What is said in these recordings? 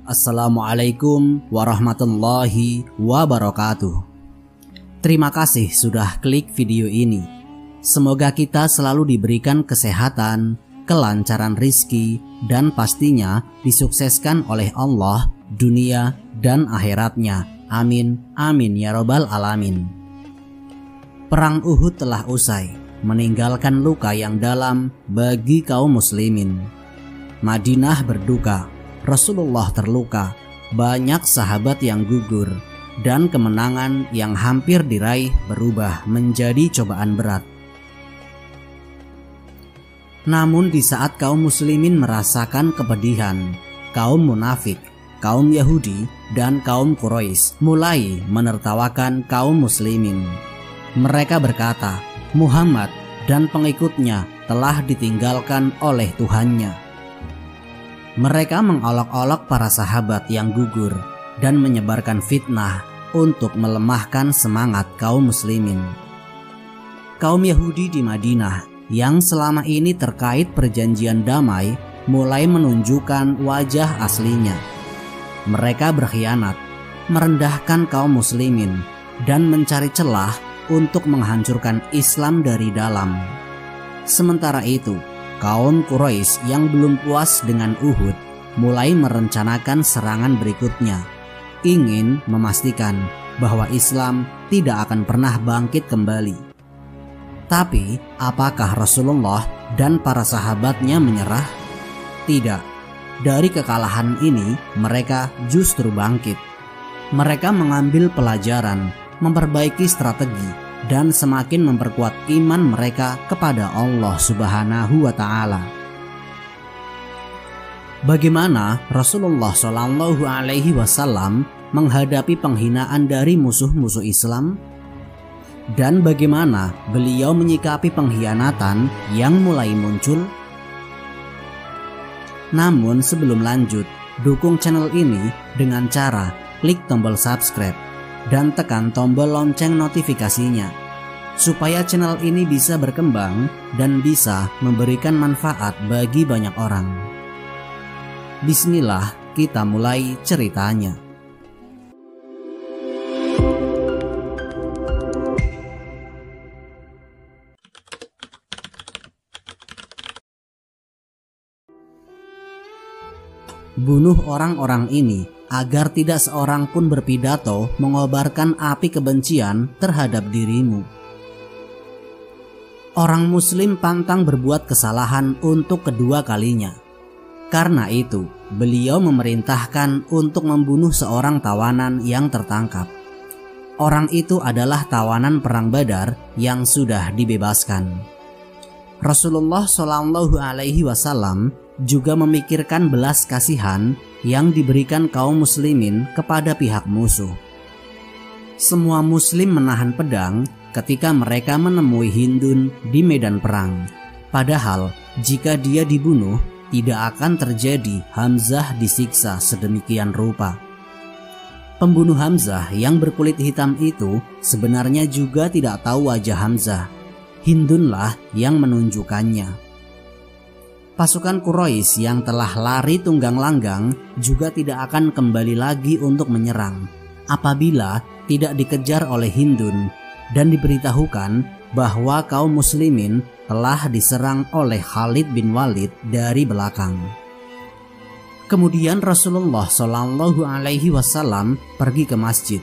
Assalamualaikum warahmatullahi wabarakatuh. Terima kasih sudah klik video ini. Semoga kita selalu diberikan kesehatan, kelancaran rizki, dan pastinya disukseskan oleh Allah dunia dan akhiratnya. Amin, amin ya robbal alamin. Perang Uhud telah usai, meninggalkan luka yang dalam bagi kaum muslimin. Madinah berduka, Rasulullah terluka, banyak sahabat yang gugur, dan kemenangan yang hampir diraih berubah menjadi cobaan berat. Namun di saat kaum muslimin merasakan kepedihan, kaum munafik, kaum Yahudi, dan kaum Quraisy mulai menertawakan kaum muslimin. Mereka berkata, Muhammad dan pengikutnya telah ditinggalkan oleh Tuhannya. Mereka mengolok-olok para sahabat yang gugur dan menyebarkan fitnah untuk melemahkan semangat kaum muslimin. Kaum Yahudi di Madinah yang selama ini terkait perjanjian damai mulai menunjukkan wajah aslinya. Mereka berkhianat, merendahkan kaum muslimin, dan mencari celah untuk menghancurkan Islam dari dalam. Sementara itu, kaum Quraisy yang belum puas dengan Uhud mulai merencanakan serangan berikutnya, ingin memastikan bahwa Islam tidak akan pernah bangkit kembali. Tapi, apakah Rasulullah dan para sahabatnya menyerah? Tidak. Dari kekalahan ini, mereka justru bangkit. Mereka mengambil pelajaran, memperbaiki strategi, dan semakin memperkuat iman mereka kepada Allah Subhanahu wa Ta'ala. Bagaimana Rasulullah SAW menghadapi penghinaan dari musuh-musuh Islam? Dan bagaimana beliau menyikapi pengkhianatan yang mulai muncul? Namun sebelum lanjut, dukung channel ini dengan cara klik tombol subscribe dan tekan tombol lonceng notifikasinya, supaya channel ini bisa berkembang dan bisa memberikan manfaat bagi banyak orang. Bismillah, kita mulai ceritanya. Bunuh orang-orang ini agar tidak seorang pun berpidato mengobarkan api kebencian terhadap dirimu. Orang muslim pantang berbuat kesalahan untuk kedua kalinya. Karena itu, beliau memerintahkan untuk membunuh seorang tawanan yang tertangkap. Orang itu adalah tawanan perang Badar yang sudah dibebaskan. Rasulullah SAW juga memikirkan belas kasihan yang diberikan kaum muslimin kepada pihak musuh. Semua muslim menahan pedang ketika mereka menemui Hindun di medan perang. Padahal jika dia dibunuh, tidak akan terjadi Hamzah disiksa sedemikian rupa. Pembunuh Hamzah yang berkulit hitam itu sebenarnya juga tidak tahu wajah Hamzah. Hindunlah yang menunjukkannya. Pasukan Quraisy yang telah lari tunggang langgang juga tidak akan kembali lagi untuk menyerang apabila tidak dikejar oleh Hindun dan diberitahukan bahwa kaum muslimin telah diserang oleh Khalid bin Walid dari belakang. Kemudian Rasulullah SAW pergi ke masjid.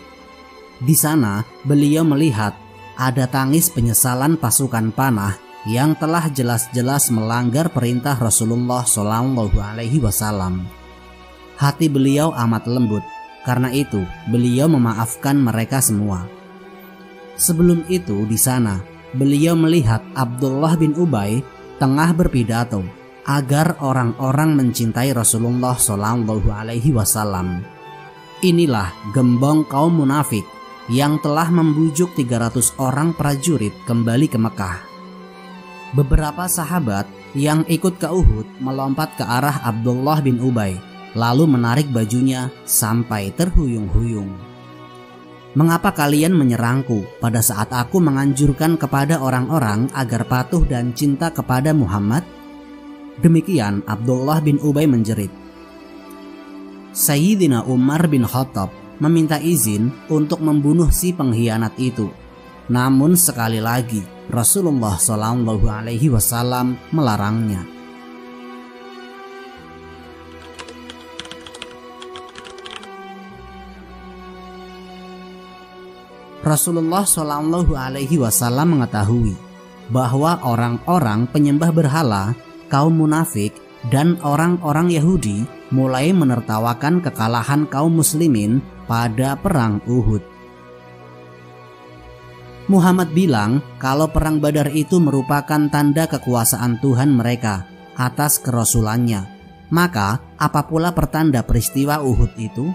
Di sana beliau melihat ada tangis penyesalan pasukan panah yang telah jelas-jelas melanggar perintah Rasulullah SAW. Hati beliau amat lembut, karena itu beliau memaafkan mereka semua. Sebelum itu di sana, beliau melihat Abdullah bin Ubay tengah berpidato agar orang-orang mencintai Rasulullah SAW. Inilah gembong kaum munafik yang telah membujuk 300 orang prajurit kembali ke Mekah. Beberapa sahabat yang ikut ke Uhud melompat ke arah Abdullah bin Ubay, lalu menarik bajunya sampai terhuyung-huyung. Mengapa kalian menyerangku pada saat aku menganjurkan kepada orang-orang agar patuh dan cinta kepada Muhammad? Demikian Abdullah bin Ubay menjerit. Sayyidina Umar bin Khattab meminta izin untuk membunuh si pengkhianat itu. Namun sekali lagi Rasulullah SAW melarangnya. Rasulullah SAW mengetahui bahwa orang-orang penyembah berhala, kaum munafik, dan orang-orang Yahudi mulai menertawakan kekalahan kaum muslimin pada perang Uhud. Muhammad bilang kalau perang Badar itu merupakan tanda kekuasaan Tuhan mereka atas kerasulannya. Maka apa pula pertanda peristiwa Uhud itu?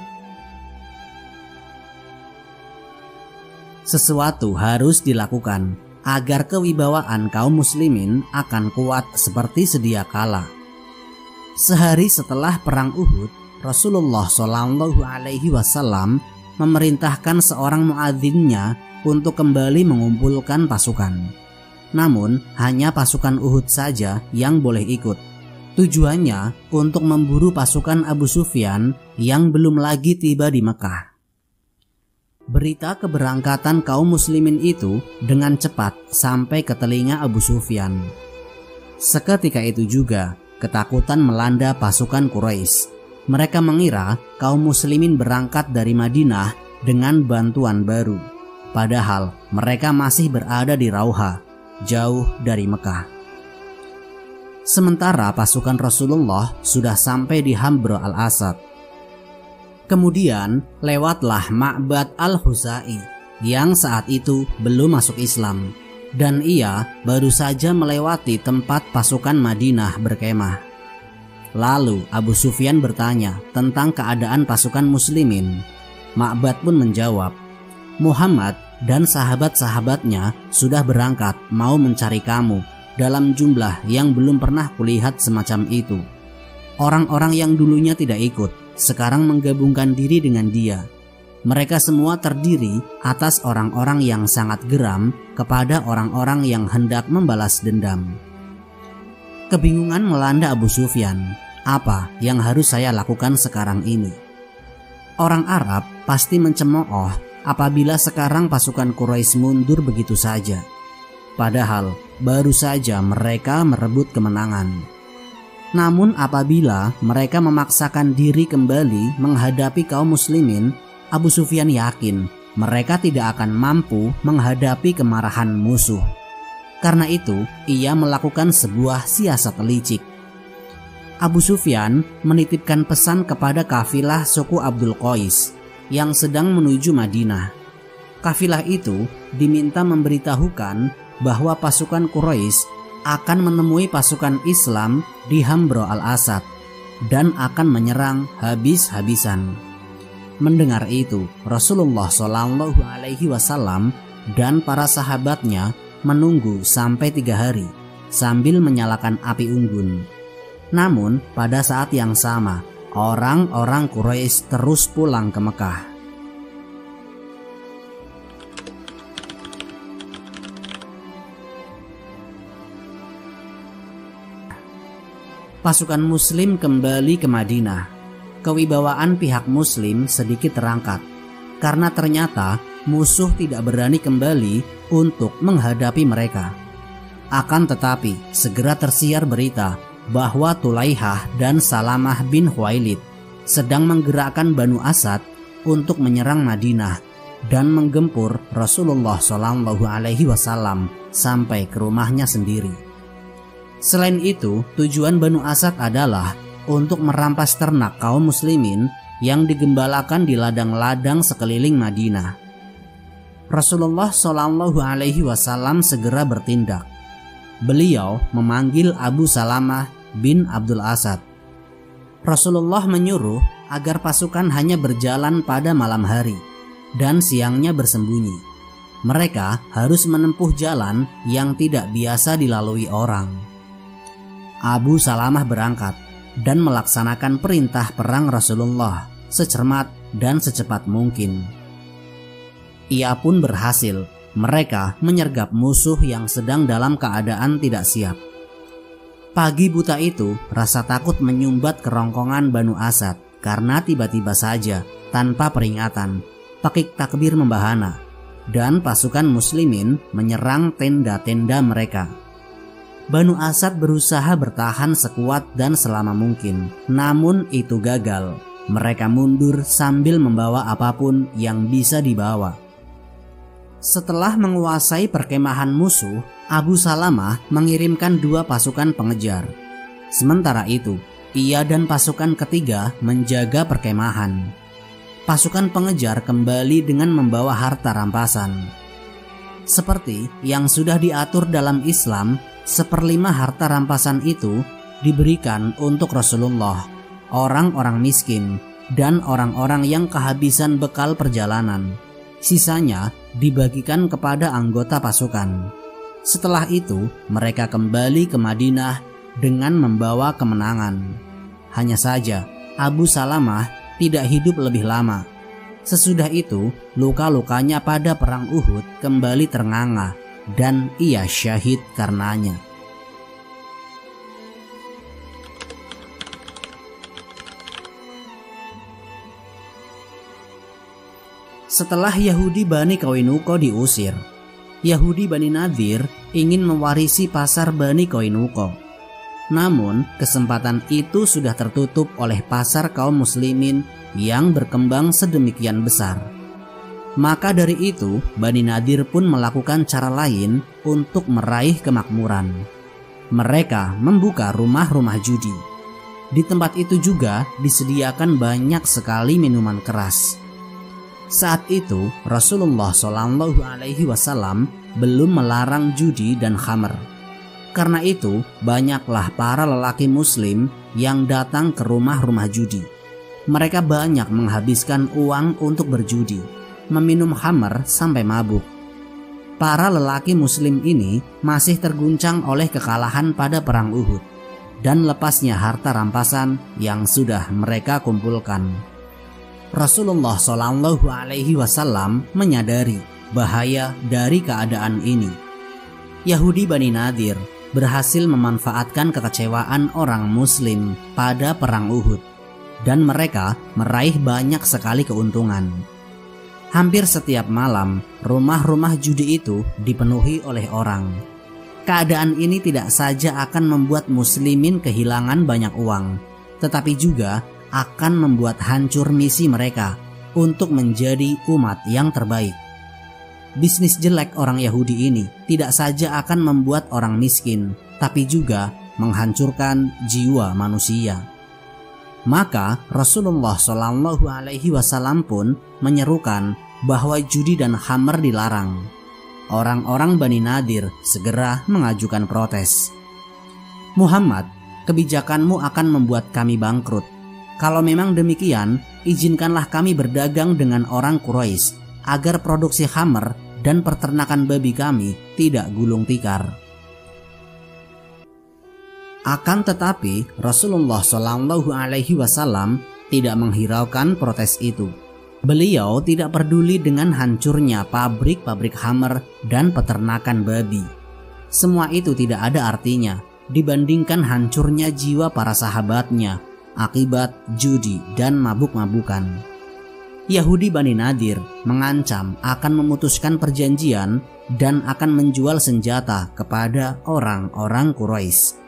Sesuatu harus dilakukan agar kewibawaan kaum muslimin akan kuat seperti sedia kala. Sehari setelah perang Uhud, Rasulullah SAW memerintahkan seorang muadzinnya untuk kembali mengumpulkan pasukan. Namun hanya pasukan Uhud saja yang boleh ikut. Tujuannya untuk memburu pasukan Abu Sufyan yang belum lagi tiba di Mekah. Berita keberangkatan kaum muslimin itu dengan cepat sampai ke telinga Abu Sufyan. Seketika itu juga ketakutan melanda pasukan Quraisy. Mereka mengira kaum muslimin berangkat dari Madinah dengan bantuan baru. Padahal mereka masih berada di Rauha, jauh dari Mekah. Sementara pasukan Rasulullah sudah sampai di Hamra al-Asad. Kemudian lewatlah Ma'bad al-Khuzai yang saat itu belum masuk Islam, dan ia baru saja melewati tempat pasukan Madinah berkemah. Lalu Abu Sufyan bertanya tentang keadaan pasukan muslimin. Ma'bad pun menjawab, Muhammad dan sahabat-sahabatnya sudah berangkat mau mencari kamu dalam jumlah yang belum pernah kulihat semacam itu. Orang-orang yang dulunya tidak ikut sekarang menggabungkan diri dengan dia. Mereka semua terdiri atas orang-orang yang sangat geram kepada orang-orang yang hendak membalas dendam. Kebingungan melanda Abu Sufyan. Apa yang harus saya lakukan sekarang ini? Orang Arab pasti mencemooh apabila sekarang pasukan Quraisy mundur begitu saja. Padahal baru saja mereka merebut kemenangan. Namun apabila mereka memaksakan diri kembali menghadapi kaum muslimin, Abu Sufyan yakin mereka tidak akan mampu menghadapi kemarahan musuh. Karena itu, ia melakukan sebuah siasat licik. Abu Sufyan menitipkan pesan kepada kafilah suku Abdul Qais yang sedang menuju Madinah. Kafilah itu diminta memberitahukan bahwa pasukan Quraisy akan menemui pasukan Islam di Hamra al-Asad dan akan menyerang habis-habisan. Mendengar itu, Rasulullah SAW dan para sahabatnya menunggu sampai 3 hari sambil menyalakan api unggun. Namun pada saat yang sama, orang-orang Quraisy terus pulang ke Mekah. Pasukan muslim kembali ke Madinah. Kewibawaan pihak muslim sedikit terangkat karena ternyata musuh tidak berani kembali untuk menghadapi mereka. Akan tetapi segera tersiar berita bahwa Tulaihah dan Salamah bin Khuwailid sedang menggerakkan Banu Asad untuk menyerang Madinah dan menggempur Rasulullah SAW sampai ke rumahnya sendiri. Selain itu, tujuan Banu Asad adalah untuk merampas ternak kaum muslimin yang digembalakan di ladang-ladang sekeliling Madinah. Rasulullah SAW segera bertindak. Beliau memanggil Abu Salamah bin Abdul Asad. Rasulullah menyuruh agar pasukan hanya berjalan pada malam hari dan siangnya bersembunyi. Mereka harus menempuh jalan yang tidak biasa dilalui orang. Abu Salamah berangkat dan melaksanakan perintah perang Rasulullah secermat dan secepat mungkin. Ia pun berhasil. Mereka menyergap musuh yang sedang dalam keadaan tidak siap. Pagi buta itu, rasa takut menyumbat kerongkongan Banu Asad karena tiba-tiba saja tanpa peringatan pakik takbir membahana dan pasukan muslimin menyerang tenda-tenda mereka. Banu Asad berusaha bertahan sekuat dan selama mungkin, namun itu gagal. Mereka mundur sambil membawa apapun yang bisa dibawa. Setelah menguasai perkemahan musuh, Abu Salamah mengirimkan 2 pasukan pengejar. Sementara itu, ia dan pasukan ketiga menjaga perkemahan. Pasukan pengejar kembali dengan membawa harta rampasan. Seperti yang sudah diatur dalam Islam, 1/5 harta rampasan itu diberikan untuk Rasulullah, orang-orang miskin, dan orang-orang yang kehabisan bekal perjalanan. Sisanya dibagikan kepada anggota pasukan. Setelah itu, mereka kembali ke Madinah dengan membawa kemenangan. Hanya saja, Abu Salamah tidak hidup lebih lama. Sesudah itu, luka-lukanya pada perang Uhud kembali ternganga dan ia syahid karenanya. Setelah Yahudi Bani Qainuqa diusir, Yahudi Bani Nadir ingin mewarisi pasar Bani Qainuqa. Namun, kesempatan itu sudah tertutup oleh pasar kaum muslimin yang berkembang sedemikian besar. Maka dari itu, Bani Nadir pun melakukan cara lain untuk meraih kemakmuran. Mereka membuka rumah-rumah judi. Di tempat itu juga disediakan banyak sekali minuman keras. Saat itu, Rasulullah SAW belum melarang judi dan khamr. Karena itu, banyaklah para lelaki muslim yang datang ke rumah-rumah judi. Mereka banyak menghabiskan uang untuk berjudi, meminum khamr sampai mabuk. Para lelaki muslim ini masih terguncang oleh kekalahan pada perang Uhud dan lepasnya harta rampasan yang sudah mereka kumpulkan. Rasulullah SAW menyadari bahaya dari keadaan ini. Yahudi Bani Nadir berhasil memanfaatkan kekecewaan orang muslim pada perang Uhud dan mereka meraih banyak sekali keuntungan. Hampir setiap malam, rumah-rumah judi itu dipenuhi oleh orang. Keadaan ini tidak saja akan membuat muslimin kehilangan banyak uang, tetapi juga akan membuat hancur misi mereka untuk menjadi umat yang terbaik. Bisnis jelek orang Yahudi ini tidak saja akan membuat orang miskin, tapi juga menghancurkan jiwa manusia. Maka Rasulullah SAW pun menyerukan bahwa judi dan khamr dilarang. Orang-orang Bani Nadir segera mengajukan protes. Muhammad, kebijakanmu akan membuat kami bangkrut. Kalau memang demikian, izinkanlah kami berdagang dengan orang Quraisy agar produksi khamr dan peternakan babi kami tidak gulung tikar. Akan tetapi Rasulullah SAW tidak menghiraukan protes itu. Beliau tidak peduli dengan hancurnya pabrik-pabrik khamr dan peternakan babi. Semua itu tidak ada artinya dibandingkan hancurnya jiwa para sahabatnya akibat judi dan mabuk-mabukan. Yahudi Bani Nadir mengancam akan memutuskan perjanjian dan akan menjual senjata kepada orang-orang Quraisy.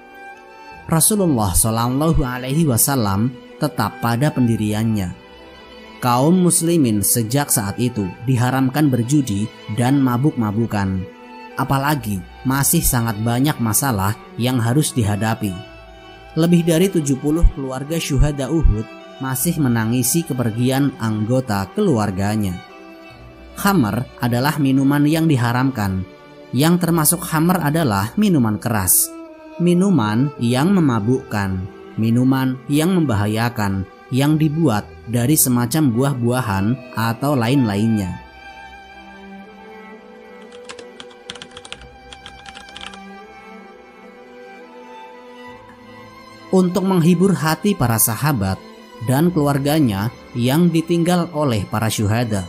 Rasulullah SAW tetap pada pendiriannya. Kaum muslimin sejak saat itu diharamkan berjudi dan mabuk-mabukan. Apalagi masih sangat banyak masalah yang harus dihadapi. Lebih dari 70 keluarga syuhada Uhud masih menangisi kepergian anggota keluarganya. Khamr adalah minuman yang diharamkan. Yang termasuk khamr adalah minuman keras, minuman yang memabukkan, minuman yang membahayakan, yang dibuat dari semacam buah-buahan atau lain-lainnya. Untuk menghibur hati para sahabat dan keluarganya yang ditinggal oleh para syuhada,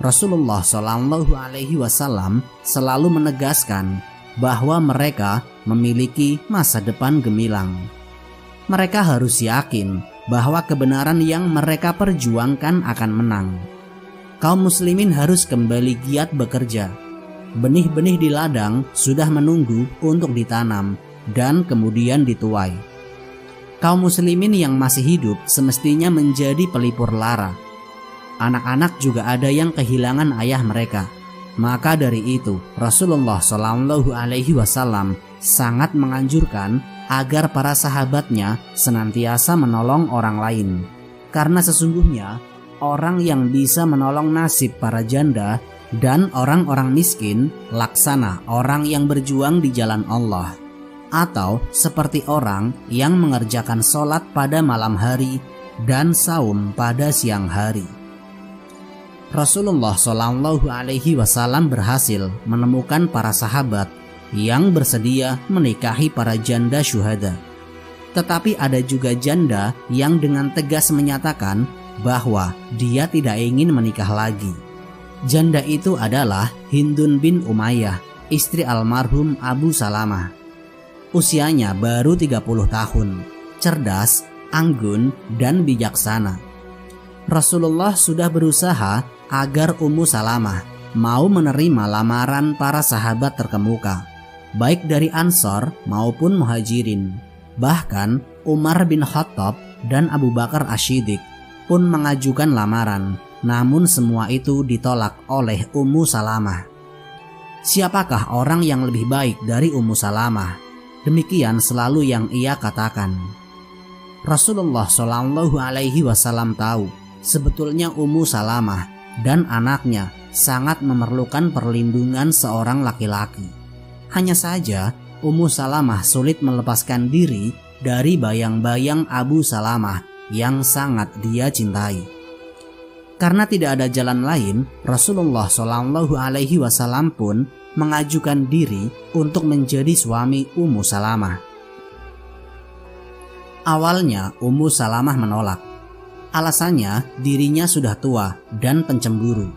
Rasulullah SAW selalu menegaskan bahwa mereka memiliki masa depan gemilang. Mereka harus yakin bahwa kebenaran yang mereka perjuangkan akan menang. Kaum muslimin harus kembali giat bekerja. Benih-benih di ladang sudah menunggu untuk ditanam dan kemudian dituai. Kaum muslimin yang masih hidup semestinya menjadi pelipur lara. Anak-anak juga ada yang kehilangan ayah mereka. Maka dari itu Rasulullah SAW sangat menganjurkan agar para sahabatnya senantiasa menolong orang lain. Karena sesungguhnya orang yang bisa menolong nasib para janda dan orang-orang miskin laksana orang yang berjuang di jalan Allah, atau seperti orang yang mengerjakan sholat pada malam hari dan saum pada siang hari. Rasulullah SAW berhasil menemukan para sahabat yang bersedia menikahi para janda syuhada. Tetapi ada juga janda yang dengan tegas menyatakan bahwa dia tidak ingin menikah lagi. Janda itu adalah Hindun bin Umayyah, istri almarhum Abu Salamah. Usianya baru 30 tahun, cerdas, anggun, dan bijaksana. Rasulullah sudah berusaha agar Ummu Salamah mau menerima lamaran para sahabat terkemuka, baik dari Ansor maupun Muhajirin. Bahkan Umar bin Khattab dan Abu Bakar Asy-Syiddiq pun mengajukan lamaran, namun semua itu ditolak oleh Ummu Salamah. Siapakah orang yang lebih baik dari Ummu Salamah? Demikian selalu yang ia katakan. Rasulullah SAW tahu sebetulnya Ummu Salamah dan anaknya sangat memerlukan perlindungan seorang laki-laki. Hanya saja Ummu Salamah sulit melepaskan diri dari bayang-bayang Abu Salamah yang sangat dia cintai. Karena tidak ada jalan lain, Rasulullah SAW pun mengajukan diri untuk menjadi suami Ummu Salamah. Awalnya Ummu Salamah menolak. Alasannya dirinya sudah tua dan pencemburu.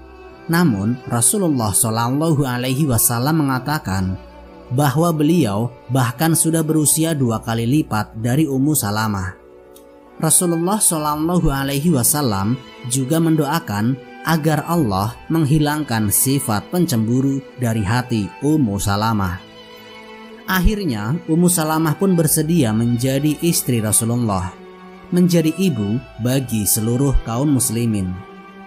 Namun Rasulullah SAW mengatakan bahwa beliau bahkan sudah berusia 2 kali lipat dari Ummu Salamah. Rasulullah SAW juga mendoakan agar Allah menghilangkan sifat pencemburu dari hati Ummu Salamah. Akhirnya Ummu Salamah pun bersedia menjadi istri Rasulullah, menjadi ibu bagi seluruh kaum muslimin.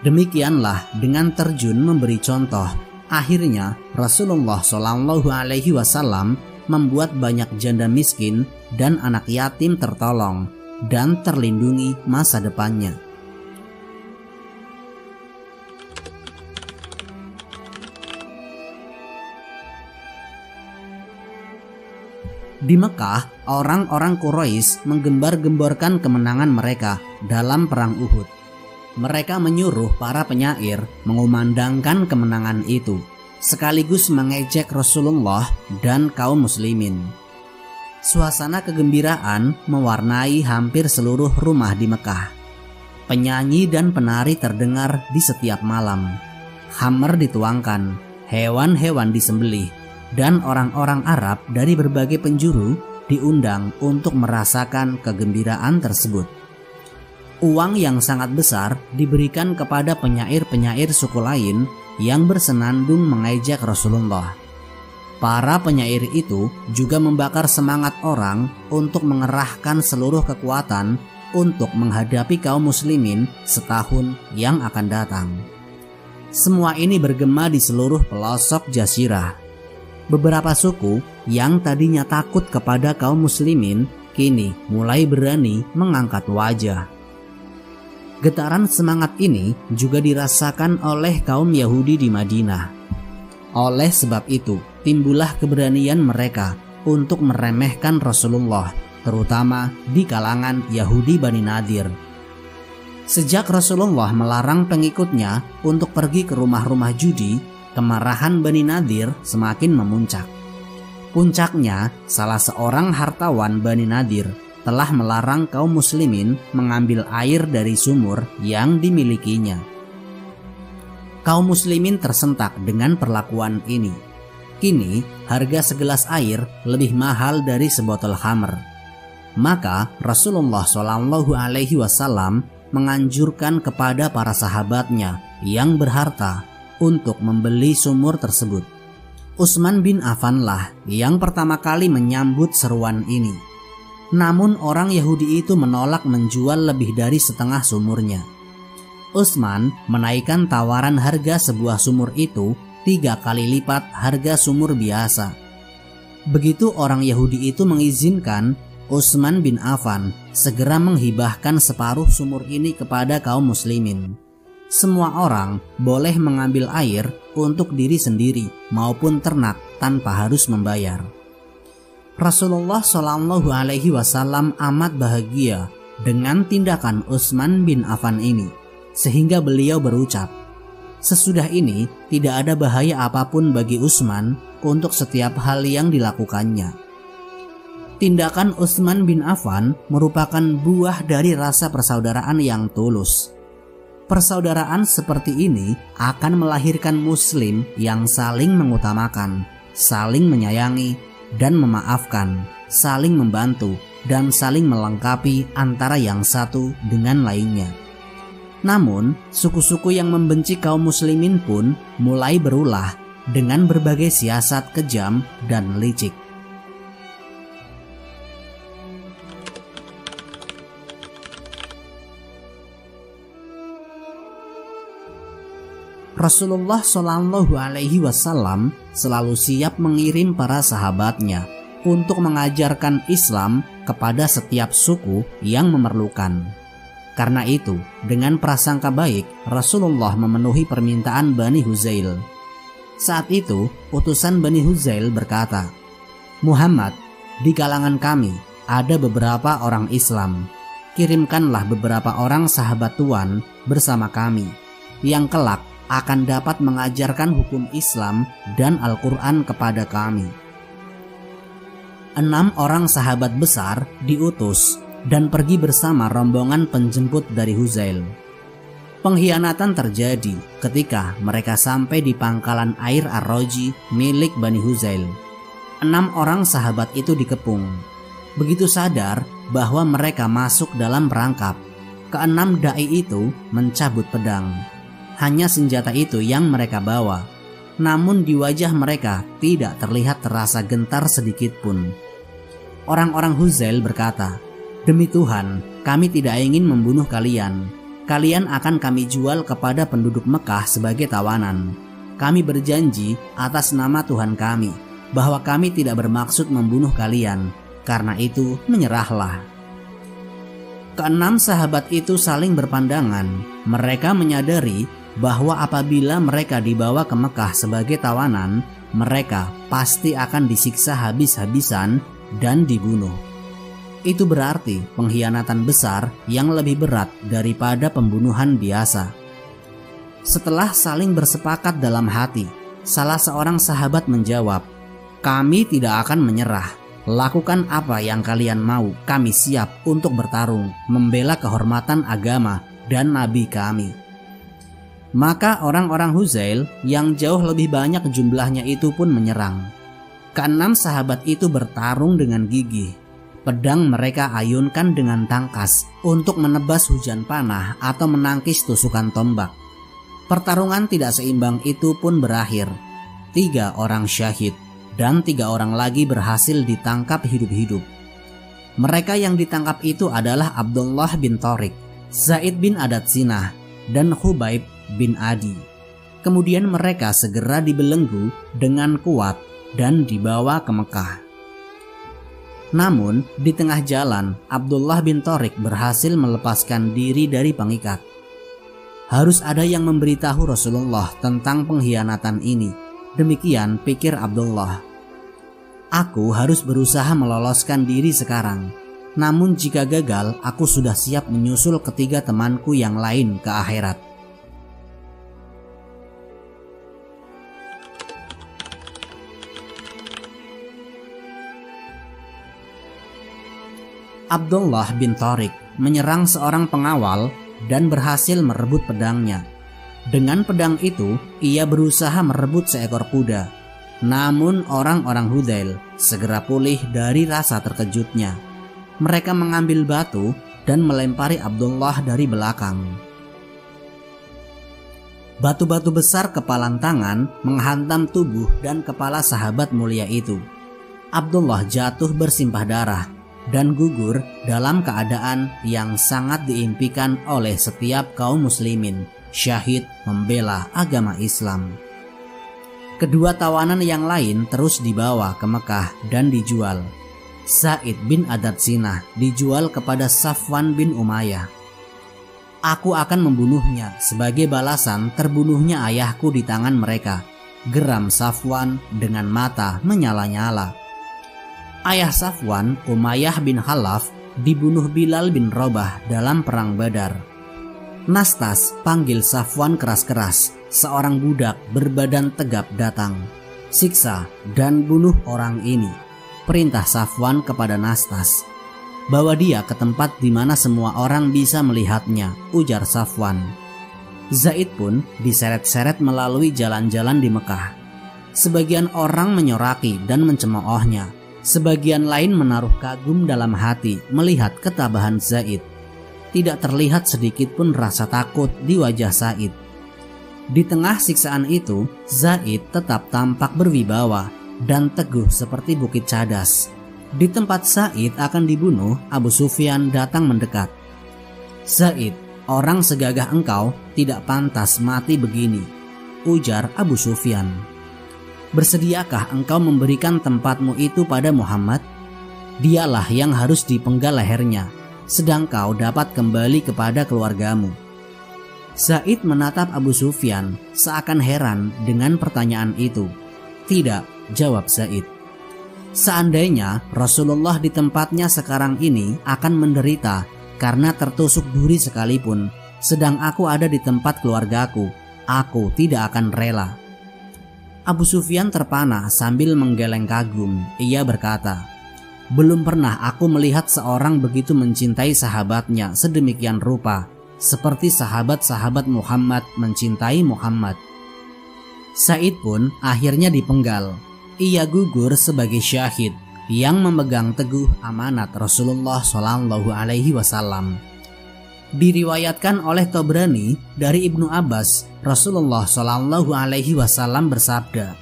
Demikianlah dengan terjun memberi contoh, akhirnya Rasulullah SAW membuat banyak janda miskin dan anak yatim tertolong dan terlindungi masa depannya. Di Mekah, orang-orang Quraisy menggembar-gemborkan kemenangan mereka dalam perang Uhud. Mereka menyuruh para penyair mengumandangkan kemenangan itu, sekaligus mengejek Rasulullah dan kaum muslimin. Suasana kegembiraan mewarnai hampir seluruh rumah di Mekah. Penyanyi dan penari terdengar di setiap malam. Khamr dituangkan, hewan-hewan disembelih, dan orang-orang Arab dari berbagai penjuru diundang untuk merasakan kegembiraan tersebut. Uang yang sangat besar diberikan kepada penyair-penyair suku lain yang bersenandung mengejek Rasulullah. Para penyair itu juga membakar semangat orang untuk mengerahkan seluruh kekuatan untuk menghadapi kaum muslimin setahun yang akan datang. Semua ini bergema di seluruh pelosok jazirah. Beberapa suku yang tadinya takut kepada kaum muslimin kini mulai berani mengangkat wajah. Getaran semangat ini juga dirasakan oleh kaum Yahudi di Madinah. Oleh sebab itu, timbullah keberanian mereka untuk meremehkan Rasulullah, terutama di kalangan Yahudi Bani Nadir. Sejak Rasulullah melarang pengikutnya untuk pergi ke rumah-rumah judi, kemarahan Bani Nadir semakin memuncak. Puncaknya, salah seorang hartawan Bani Nadir telah melarang kaum muslimin mengambil air dari sumur yang dimilikinya. Kaum muslimin tersentak dengan perlakuan ini. Kini, harga segelas air lebih mahal dari sebotol khamr. Maka Rasulullah SAW menganjurkan kepada para sahabatnya yang berharta untuk membeli sumur tersebut. Utsman bin Affan lah yang pertama kali menyambut seruan ini. Namun orang Yahudi itu menolak menjual lebih dari setengah sumurnya. Utsman menaikkan tawaran harga sebuah sumur itu 3 kali lipat harga sumur biasa. Begitu orang Yahudi itu mengizinkan, Utsman bin Affan segera menghibahkan separuh sumur ini kepada kaum muslimin. Semua orang boleh mengambil air untuk diri sendiri maupun ternak tanpa harus membayar. Rasulullah SAW amat bahagia dengan tindakan Utsman bin Affan ini, sehingga beliau berucap, sesudah ini tidak ada bahaya apapun bagi Utsman untuk setiap hal yang dilakukannya. Tindakan Utsman bin Affan merupakan buah dari rasa persaudaraan yang tulus. Persaudaraan seperti ini akan melahirkan muslim yang saling mengutamakan, saling menyayangi dan memaafkan, saling membantu dan saling melengkapi antara yang satu dengan lainnya. Namun, suku-suku yang membenci kaum muslimin pun mulai berulah dengan berbagai siasat kejam dan licik. Rasulullah SAW selalu siap mengirim para sahabatnya untuk mengajarkan Islam kepada setiap suku yang memerlukan. Karena itu, dengan prasangka baik, Rasulullah memenuhi permintaan Bani Huzail. Saat itu, utusan Bani Huzail berkata, "Muhammad, di kalangan kami ada beberapa orang Islam. Kirimkanlah beberapa orang sahabat Tuan bersama kami, yang kelak akan dapat mengajarkan hukum Islam dan Al-Quran kepada kami." 6 orang sahabat besar diutus dan pergi bersama rombongan penjemput dari Huzail. Pengkhianatan terjadi ketika mereka sampai di pangkalan air Ar-Roji milik Bani Huzail. 6 orang sahabat itu dikepung. Begitu sadar bahwa mereka masuk dalam perangkap, ke-6 dai itu mencabut pedang. Hanya senjata itu yang mereka bawa. Namun di wajah mereka tidak terlihat terasa gentar sedikit pun. Orang-orang Huzail berkata, "Demi Tuhan, kami tidak ingin membunuh kalian. Kalian akan kami jual kepada penduduk Mekah sebagai tawanan. Kami berjanji atas nama Tuhan kami bahwa kami tidak bermaksud membunuh kalian. Karena itu menyerahlah." Ke-6 sahabat itu saling berpandangan. Mereka menyadari bahwa apabila mereka dibawa ke Mekah sebagai tawanan, mereka pasti akan disiksa habis-habisan dan dibunuh. Itu berarti pengkhianatan besar yang lebih berat daripada pembunuhan biasa. Setelah saling bersepakat dalam hati, salah seorang sahabat menjawab, "Kami tidak akan menyerah. Lakukan apa yang kalian mau, kami siap untuk bertarung, membela kehormatan agama dan nabi kami." Maka orang-orang Huzail yang jauh lebih banyak jumlahnya itu pun menyerang. Ke-6 sahabat itu bertarung dengan gigih. Pedang mereka ayunkan dengan tangkas untuk menebas hujan panah atau menangkis tusukan tombak. Pertarungan tidak seimbang itu pun berakhir. 3 orang syahid dan 3 orang lagi berhasil ditangkap hidup-hidup. Mereka yang ditangkap itu adalah Abdullah bin Thariq, Zaid bin Adad Sinah, dan Khubaib bin Adi. Kemudian mereka segera dibelenggu dengan kuat dan dibawa ke Mekah. Namun di tengah jalan Abdullah bin Thariq berhasil melepaskan diri dari pengikat. Harus ada yang memberitahu Rasulullah tentang pengkhianatan ini. Demikian pikir Abdullah. "Aku harus berusaha meloloskan diri sekarang. Namun jika gagal, aku sudah siap menyusul ketiga temanku yang lain ke akhirat." Abdullah bin Thariq menyerang seorang pengawal dan berhasil merebut pedangnya. Dengan pedang itu, ia berusaha merebut seekor kuda. Namun orang-orang Huzail segera pulih dari rasa terkejutnya. mereka mengambil batu dan melempari Abdullah dari belakang. Batu-batu besar kepalan tangan menghantam tubuh dan kepala sahabat mulia itu. Abdullah jatuh bersimpah darah dan gugur dalam keadaan yang sangat diimpikan oleh setiap kaum muslimin, syahid membela agama Islam. Kedua tawanan yang lain terus dibawa ke Mekah dan dijual. Zaid bin Adad-Sinah dijual kepada Safwan bin Umayyah. Aku akan membunuhnya sebagai balasan terbunuhnya ayahku di tangan mereka, geram Safwan dengan mata menyala-nyala. Ayah Safwan, Umayyah bin Khalaf, dibunuh Bilal bin Rabah dalam perang Badar. Nastas panggil Safwan keras-keras, seorang budak berbadan tegap datang. Siksa dan bunuh orang ini. Perintah Safwan kepada Nastas. Bawa dia ke tempat di mana semua orang bisa melihatnya, ujar Safwan. Zaid pun diseret-seret melalui jalan-jalan di Mekah. Sebagian orang menyoraki dan mencemoohnya. Sebagian lain menaruh kagum dalam hati melihat ketabahan Zaid. Tidak terlihat sedikit pun rasa takut di wajah Zaid. Di tengah siksaan itu, Zaid tetap tampak berwibawa dan teguh seperti bukit cadas. Di tempat Zaid akan dibunuh, Abu Sufyan datang mendekat. Zaid, orang segagah engkau tidak pantas mati begini, ujar Abu Sufyan. Bersediakah engkau memberikan tempatmu itu pada Muhammad? Dialah yang harus dipenggal lehernya, sedang kau dapat kembali kepada keluargamu. Zaid menatap Abu Sufyan seakan heran dengan pertanyaan itu. Tidak, jawab Zaid. Seandainya Rasulullah di tempatnya sekarang ini akan menderita karena tertusuk duri sekalipun, sedang aku ada di tempat keluargaku, aku tidak akan rela. Abu Sufyan terpana sambil menggeleng kagum. Ia berkata, belum pernah aku melihat seorang begitu mencintai sahabatnya sedemikian rupa, seperti sahabat-sahabat Muhammad mencintai Muhammad. Zaid pun akhirnya dipenggal. Ia gugur sebagai syahid yang memegang teguh amanat Rasulullah SAW. Diriwayatkan oleh Tabrani dari Ibnu Abbas, Rasulullah SAW bersabda,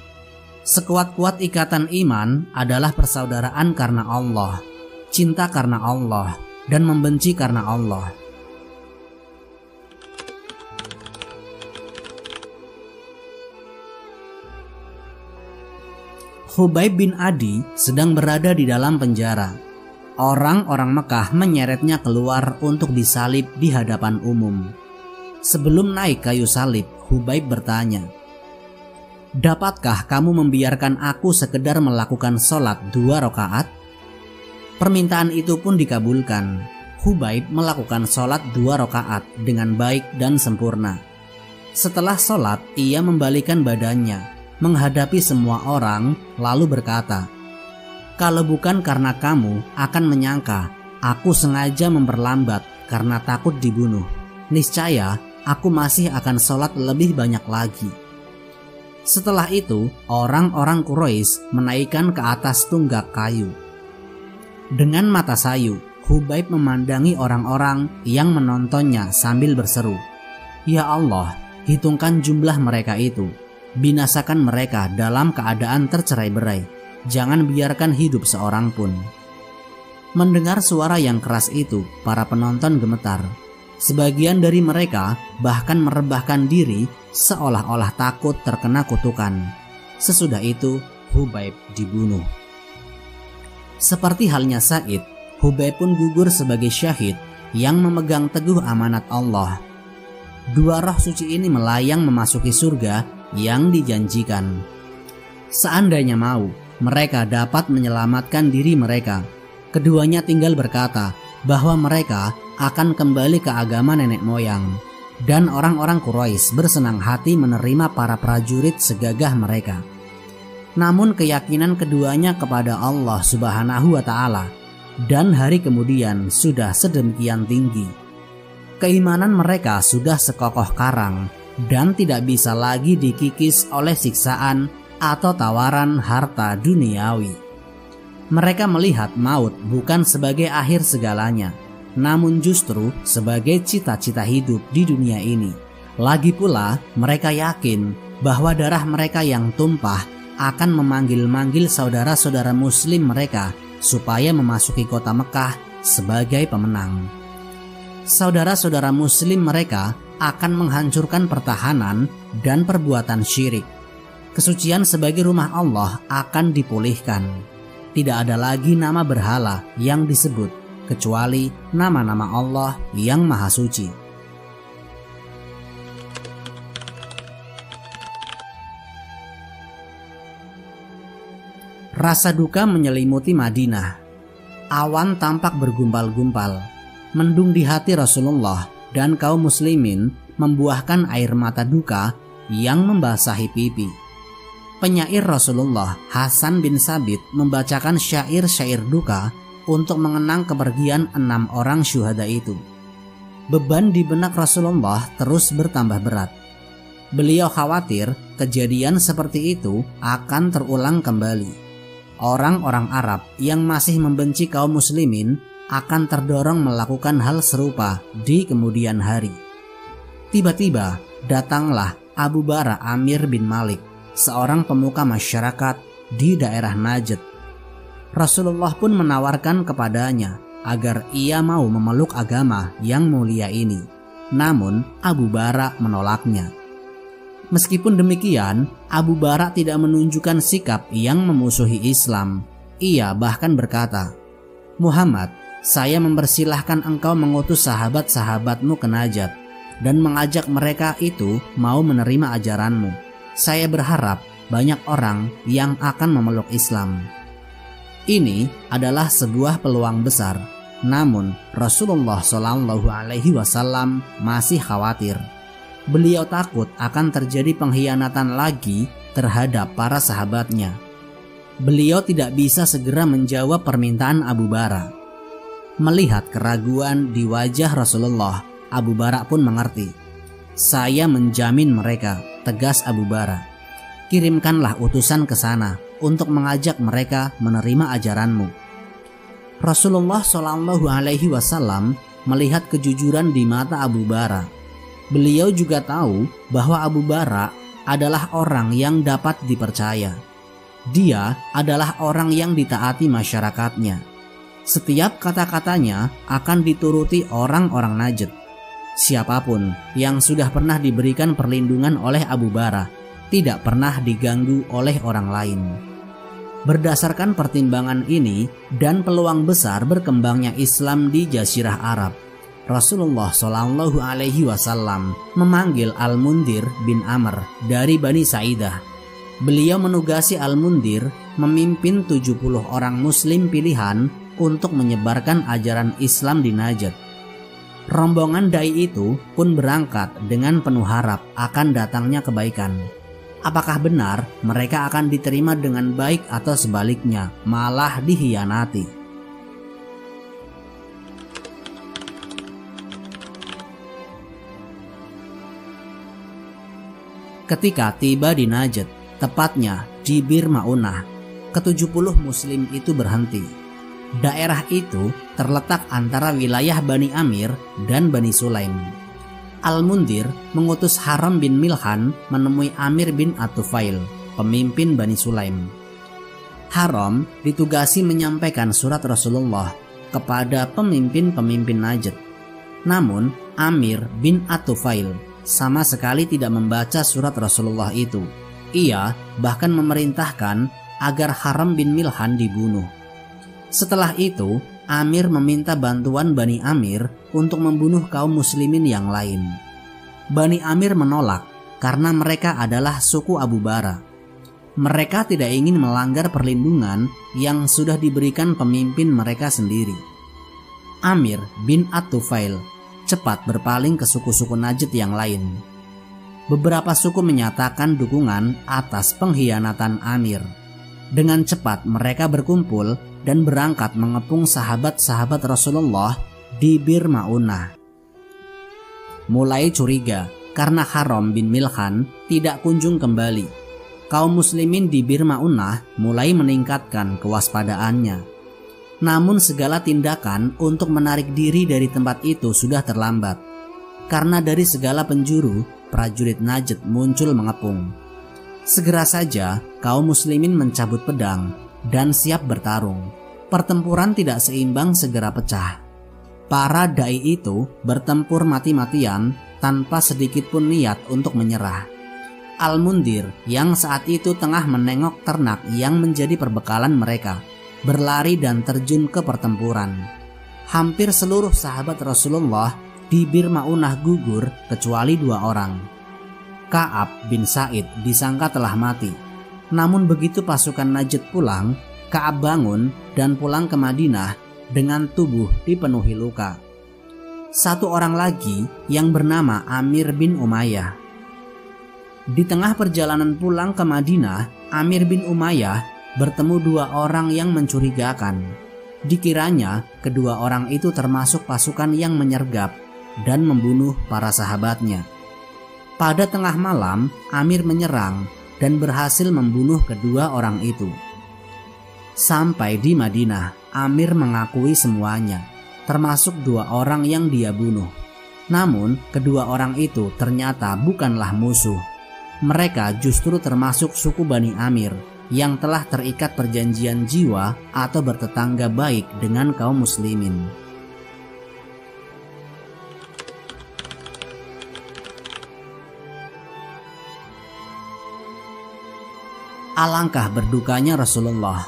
sekuat-kuat ikatan iman adalah persaudaraan karena Allah, cinta karena Allah, dan membenci karena Allah. Khubayb bin Adi sedang berada di dalam penjara. Orang-orang Mekah menyeretnya keluar untuk disalib di hadapan umum. Sebelum naik kayu salib, Khubayb bertanya, dapatkah kamu membiarkan aku sekedar melakukan sholat 2 rakaat? Permintaan itu pun dikabulkan. Khubayb melakukan sholat 2 rakaat dengan baik dan sempurna. Setelah sholat, ia membalikan badannya menghadapi semua orang lalu berkata, kalau bukan karena kamu akan menyangka aku sengaja memperlambat karena takut dibunuh, niscaya aku masih akan sholat lebih banyak lagi. Setelah itu orang-orang Quraisy menaikkan ke atas tunggak kayu. Dengan mata sayu, Khubayb memandangi orang-orang yang menontonnya sambil berseru, ya Allah, hitungkan jumlah mereka itu. Binasakan mereka dalam keadaan tercerai-berai. Jangan biarkan hidup seorang pun. Mendengar suara yang keras itu, para penonton gemetar. Sebagian dari mereka bahkan merebahkan diri seolah-olah takut terkena kutukan. Sesudah itu, Khubayb dibunuh. Seperti halnya Zaid, Khubayb pun gugur sebagai syahid yang memegang teguh amanat Allah. 2 roh suci ini melayang memasuki surga yang dijanjikan. Seandainya mau, mereka dapat menyelamatkan diri mereka. Keduanya tinggal berkata bahwa mereka akan kembali ke agama nenek moyang. Dan orang-orang Quraisy bersenang hati menerima para prajurit segagah mereka. Namun keyakinan keduanya kepada Allah Subhanahu wa Ta'ala dan hari kemudian sudah sedemikian tinggi. Keimanan mereka sudah sekokoh karang dan tidak bisa lagi dikikis oleh siksaan atau tawaran harta duniawi. Mereka melihat maut bukan sebagai akhir segalanya, namun justru sebagai cita-cita hidup di dunia ini. Lagi pula, mereka yakin bahwa darah mereka yang tumpah akan memanggil-manggil saudara-saudara muslim mereka supaya memasuki kota Mekah sebagai pemenang. Saudara-saudara muslim mereka akan menghancurkan pertahanan dan perbuatan syirik. Kesucian sebagai rumah Allah akan dipulihkan. Tidak ada lagi nama berhala yang disebut kecuali nama-nama Allah yang Maha Suci. Rasa duka menyelimuti Madinah. Awan tampak bergumpal-gumpal. Mendung di hati Rasulullah dan kaum muslimin membuahkan air mata duka yang membasahi pipi. Penyair Rasulullah, Hasan bin Sabit, membacakan syair-syair duka untuk mengenang kepergian 6 orang syuhada itu. Beban di benak Rasulullah terus bertambah berat. Beliau khawatir kejadian seperti itu akan terulang kembali. Orang-orang Arab yang masih membenci kaum muslimin akan terdorong melakukan hal serupa di kemudian hari. Tiba-tiba datanglah Abu Bara Amir bin Malik, seorang pemuka masyarakat di daerah Najd. Rasulullah pun menawarkan kepadanya agar ia mau memeluk agama yang mulia ini. Namun Abu Bara menolaknya. Meskipun demikian, Abu Bara tidak menunjukkan sikap yang memusuhi Islam. Ia bahkan berkata, "Muhammad, saya mempersilahkan engkau mengutus sahabat-sahabatmu ke Najd dan mengajak mereka itu mau menerima ajaranmu. Saya berharap banyak orang yang akan memeluk Islam." Ini adalah sebuah peluang besar. Namun Rasulullah SAW masih khawatir. Beliau takut akan terjadi pengkhianatan lagi terhadap para sahabatnya. Beliau tidak bisa segera menjawab permintaan Abu Bara. Melihat keraguan di wajah Rasulullah, Abu Bara pun mengerti. "Saya menjamin mereka," tegas Abu Bara. "Kirimkanlah utusan ke sana untuk mengajak mereka menerima ajaranmu." Rasulullah SAW melihat kejujuran di mata Abu Bara. Beliau juga tahu bahwa Abu Bara adalah orang yang dapat dipercaya. Dia adalah orang yang ditaati masyarakatnya. Setiap kata-katanya akan dituruti orang-orang Najd. Siapapun yang sudah pernah diberikan perlindungan oleh Abu Bara tidak pernah diganggu oleh orang lain. Berdasarkan pertimbangan ini dan peluang besar berkembangnya Islam di Jazirah Arab, Rasulullah SAW memanggil Al-Mundhir bin Amr dari Bani Sa'idah. Beliau menugasi Al-Mundhir memimpin 70 orang muslim pilihan untuk menyebarkan ajaran Islam di Najd. Rombongan dai itu pun berangkat dengan penuh harap akan datangnya kebaikan. Apakah benar mereka akan diterima dengan baik atau sebaliknya malah dikhianati? Ketika tiba di Najd, tepatnya di Bir Ma'unah, ke-70 muslim itu berhenti. Daerah itu terletak antara wilayah Bani Amir dan Bani Sulaim. Al-Mundhir mengutus Haram bin Milhan menemui Amir bin At-Tufail, pemimpin Bani Sulaim. Haram ditugasi menyampaikan surat Rasulullah kepada pemimpin-pemimpin Najd. Namun Amir bin At-Tufail sama sekali tidak membaca surat Rasulullah itu. Ia bahkan memerintahkan agar Haram bin Milhan dibunuh. Setelah itu, Amir meminta bantuan Bani Amir untuk membunuh kaum muslimin yang lain. Bani Amir menolak karena mereka adalah suku Abu Bara. Mereka tidak ingin melanggar perlindungan yang sudah diberikan pemimpin mereka sendiri. Amir bin At-Tufail cepat berpaling ke suku-suku Najd yang lain. Beberapa suku menyatakan dukungan atas pengkhianatan Amir. Dengan cepat mereka berkumpul dan berangkat mengepung sahabat-sahabat Rasulullah di Bir Ma'unah. Mulai curiga karena Haram bin Milhan tidak kunjung kembali. kaum muslimin di Bir Ma'unah mulai meningkatkan kewaspadaannya. Namun segala tindakan untuk menarik diri dari tempat itu sudah terlambat, karena dari segala penjuru prajurit Najd muncul mengepung. Segera saja kaum muslimin mencabut pedang dan siap bertarung. Pertempuran tidak seimbang segera pecah. Para dai itu bertempur mati-matian tanpa sedikit pun niat untuk menyerah. Al-Mundhir yang saat itu tengah menengok ternak yang menjadi perbekalan mereka, berlari dan terjun ke pertempuran. Hampir seluruh sahabat Rasulullah di Bir Ma'unah gugur kecuali 2 orang. Ka'ab bin Sa'id disangka telah mati. Namun begitu pasukan Najd pulang, Ka'ab bangun dan pulang ke Madinah dengan tubuh dipenuhi luka. 1 orang lagi yang bernama Amir bin Umayyah. Di tengah perjalanan pulang ke Madinah, Amir bin Umayyah bertemu 2 orang yang mencurigakan. Dikiranya kedua orang itu termasuk pasukan yang menyergap dan membunuh para sahabatnya. Pada tengah malam, Amir menyerang dan berhasil membunuh kedua orang itu. Sampai di Madinah, Amir mengakui semuanya, termasuk 2 orang yang dia bunuh. Namun, kedua orang itu ternyata bukanlah musuh. Mereka justru termasuk suku Bani Amir yang telah terikat perjanjian jiwa atau bertetangga baik dengan kaum muslimin. Alangkah berdukanya Rasulullah.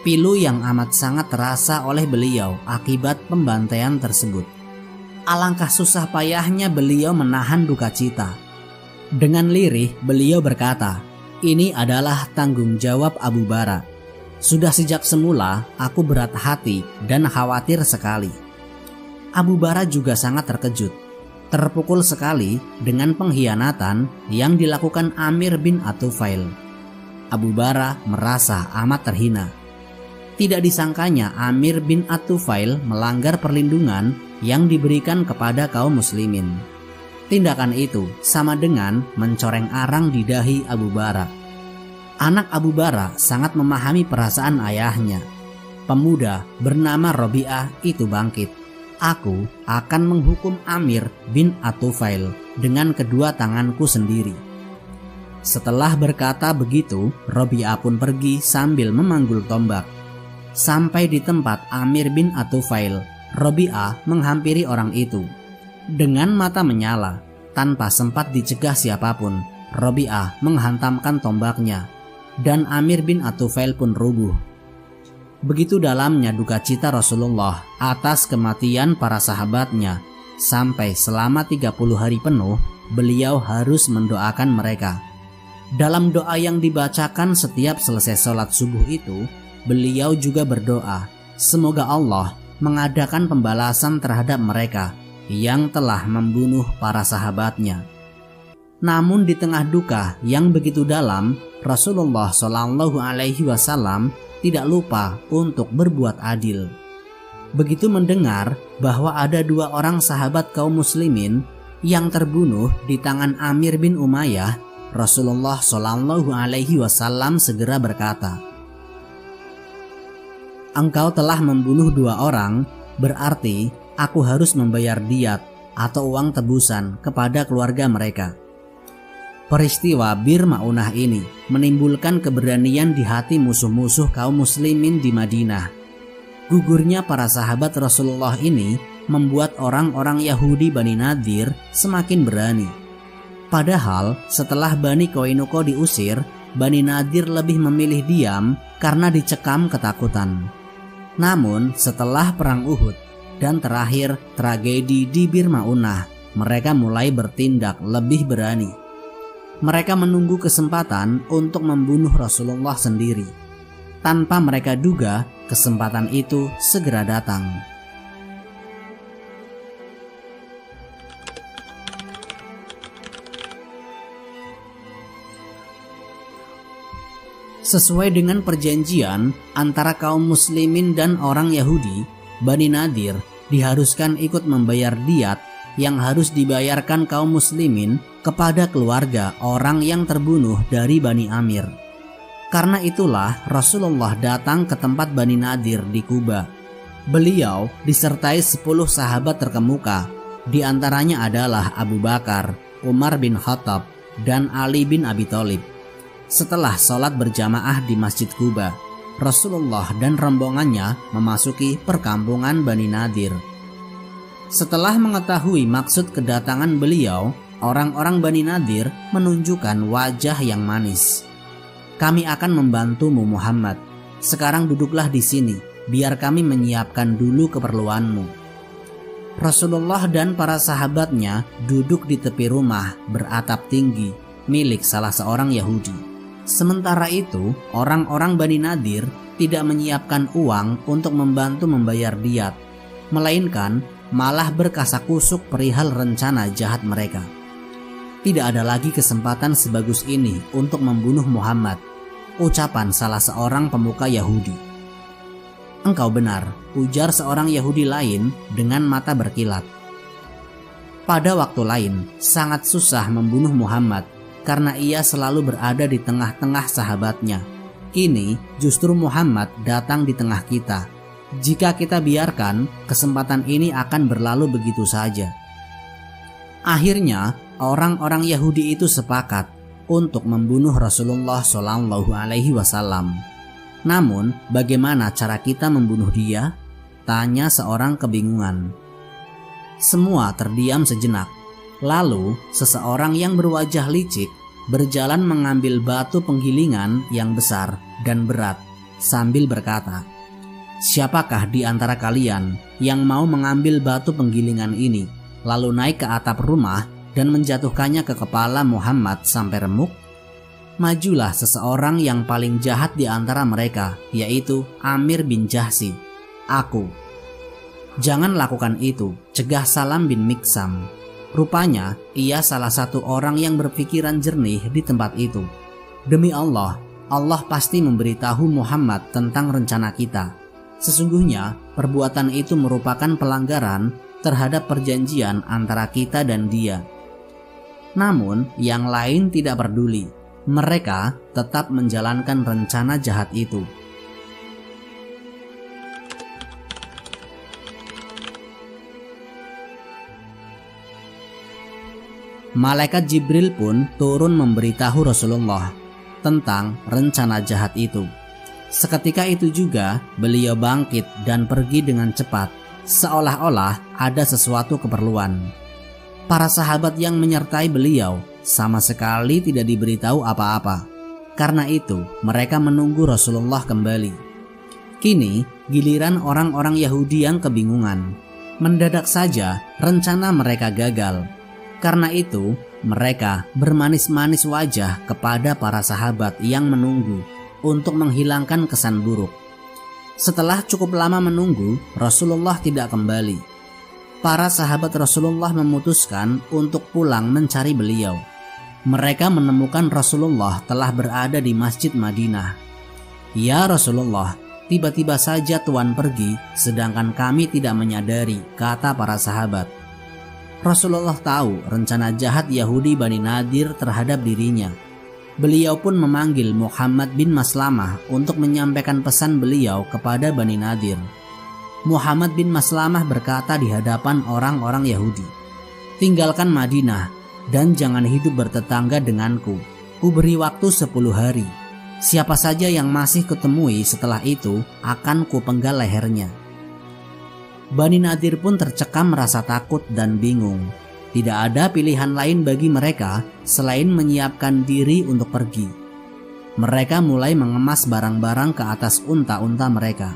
Pilu yang amat sangat terasa oleh beliau akibat pembantaian tersebut. Alangkah susah payahnya beliau menahan duka cita. Dengan lirih beliau berkata, "Ini adalah tanggung jawab Abu Bara. Sudah sejak semula aku berat hati dan khawatir sekali." Abu Bara juga sangat terkejut, terpukul sekali dengan pengkhianatan yang dilakukan Amir bin At-Tufail. Abu Bara merasa amat terhina. Tidak disangkanya Amir bin At-Tufail melanggar perlindungan yang diberikan kepada kaum muslimin. Tindakan itu sama dengan mencoreng arang di dahi Abu Bara. Anak Abu Bara sangat memahami perasaan ayahnya. Pemuda bernama Robi'ah itu bangkit. "Aku akan menghukum Amir bin At-Tufail dengan kedua tanganku sendiri." Setelah berkata begitu, Robi'ah pun pergi sambil memanggul tombak. Sampai di tempat Amir bin At-Tufail, Robi'ah menghampiri orang itu. Dengan mata menyala, tanpa sempat dicegah siapapun, Robi'ah menghantamkan tombaknya, dan Amir bin At-Tufail pun rubuh. Begitu dalamnya duka cita Rasulullah atas kematian para sahabatnya, sampai selama 30 hari penuh, beliau harus mendoakan mereka. Dalam doa yang dibacakan setiap selesai sholat subuh itu, beliau juga berdoa, semoga Allah mengadakan pembalasan terhadap mereka yang telah membunuh para sahabatnya. Namun di tengah duka yang begitu dalam, Rasulullah Shallallahu Alaihi Wasallam tidak lupa untuk berbuat adil. Begitu mendengar bahwa ada 2 orang sahabat kaum muslimin yang terbunuh di tangan Amir bin Umayyah, Rasulullah Shallallahu Alaihi Wasallam segera berkata, "Engkau telah membunuh 2 orang, berarti aku harus membayar diat atau uang tebusan kepada keluarga mereka." Peristiwa Bir Ma'unah ini menimbulkan keberanian di hati musuh-musuh kaum muslimin di Madinah. Gugurnya para sahabat Rasulullah ini membuat orang-orang Yahudi Bani Nadir semakin berani. Padahal setelah Bani Qainuqa diusir, Bani Nadir lebih memilih diam karena dicekam ketakutan. Namun setelah perang Uhud dan terakhir tragedi di Bir Ma'unah, mereka mulai bertindak lebih berani. Mereka menunggu kesempatan untuk membunuh Rasulullah sendiri. Tanpa mereka duga, kesempatan itu segera datang. Sesuai dengan perjanjian antara kaum muslimin dan orang Yahudi, Bani Nadir diharuskan ikut membayar diat yang harus dibayarkan kaum muslimin kepada keluarga orang yang terbunuh dari Bani Amir. Karena itulah Rasulullah datang ke tempat Bani Nadir di Quba. Beliau disertai 10 sahabat terkemuka, di antaranya adalah Abu Bakar, Umar bin Khattab, dan Ali bin Abi Thalib. Setelah sholat berjamaah di Masjid Quba, Rasulullah dan rombongannya memasuki perkampungan Bani Nadir. Setelah mengetahui maksud kedatangan beliau, orang-orang Bani Nadir menunjukkan wajah yang manis. "Kami akan membantumu Muhammad. Sekarang duduklah di sini, biar kami menyiapkan dulu keperluanmu." Rasulullah dan para sahabatnya duduk di tepi rumah beratap tinggi milik salah seorang Yahudi. Sementara itu, orang-orang Bani Nadir tidak menyiapkan uang untuk membantu membayar diat, melainkan malah berkasakusuk perihal rencana jahat mereka. Tidak ada lagi kesempatan sebagus ini untuk membunuh Muhammad, ucapan salah seorang pemuka Yahudi. "Engkau benar," ujar seorang Yahudi lain dengan mata berkilat. Pada waktu lain, sangat susah membunuh Muhammad karena ia selalu berada di tengah-tengah sahabatnya. Kini justru Muhammad datang di tengah kita. Jika kita biarkan, kesempatan ini akan berlalu begitu saja. Akhirnya, orang-orang Yahudi itu sepakat untuk membunuh Rasulullah SAW. "Namun, bagaimana cara kita membunuh dia?" tanya seorang kebingungan. Semua terdiam sejenak. Lalu, seseorang yang berwajah licik berjalan mengambil batu penggilingan yang besar dan berat sambil berkata, "Siapakah di antara kalian yang mau mengambil batu penggilingan ini, lalu naik ke atap rumah dan menjatuhkannya ke kepala Muhammad sampai remuk?" Majulah seseorang yang paling jahat di antara mereka, yaitu Amir bin Jahsi. "Aku." "Jangan lakukan itu," cegah Salam bin Miksam. Rupanya ia salah satu orang yang berpikiran jernih di tempat itu. "Demi Allah, Allah pasti memberitahu Muhammad tentang rencana kita. Sesungguhnya perbuatan itu merupakan pelanggaran terhadap perjanjian antara kita dan dia." Namun yang lain tidak peduli. Mereka tetap menjalankan rencana jahat itu. Malaikat Jibril pun turun memberitahu Rasulullah tentang rencana jahat itu. Seketika itu juga beliau bangkit dan pergi dengan cepat, seolah-olah ada sesuatu keperluan. Para sahabat yang menyertai beliau sama sekali tidak diberitahu apa-apa. Karena itu mereka menunggu Rasulullah kembali. Kini giliran orang-orang Yahudi yang kebingungan. Mendadak saja rencana mereka gagal. Karena itu mereka bermanis-manis wajah kepada para sahabat yang menunggu untuk menghilangkan kesan buruk. Setelah cukup lama menunggu, Rasulullah tidak kembali. Para sahabat Rasulullah memutuskan untuk pulang mencari beliau. Mereka menemukan Rasulullah telah berada di Masjid Madinah. "Ya Rasulullah, tiba-tiba saja Tuan pergi sedangkan kami tidak menyadari," kata para sahabat. Rasulullah tahu rencana jahat Yahudi Bani Nadir terhadap dirinya. Beliau pun memanggil Muhammad bin Maslamah untuk menyampaikan pesan beliau kepada Bani Nadir. Muhammad bin Maslamah berkata di hadapan orang-orang Yahudi, "Tinggalkan Madinah dan jangan hidup bertetangga denganku. Ku beri waktu 10 hari. Siapa saja yang masih kutemui setelah itu akan kupenggal lehernya." Bani Nadir pun tercekam rasa takut dan bingung. Tidak ada pilihan lain bagi mereka selain menyiapkan diri untuk pergi. Mereka mulai mengemas barang-barang ke atas unta-unta mereka.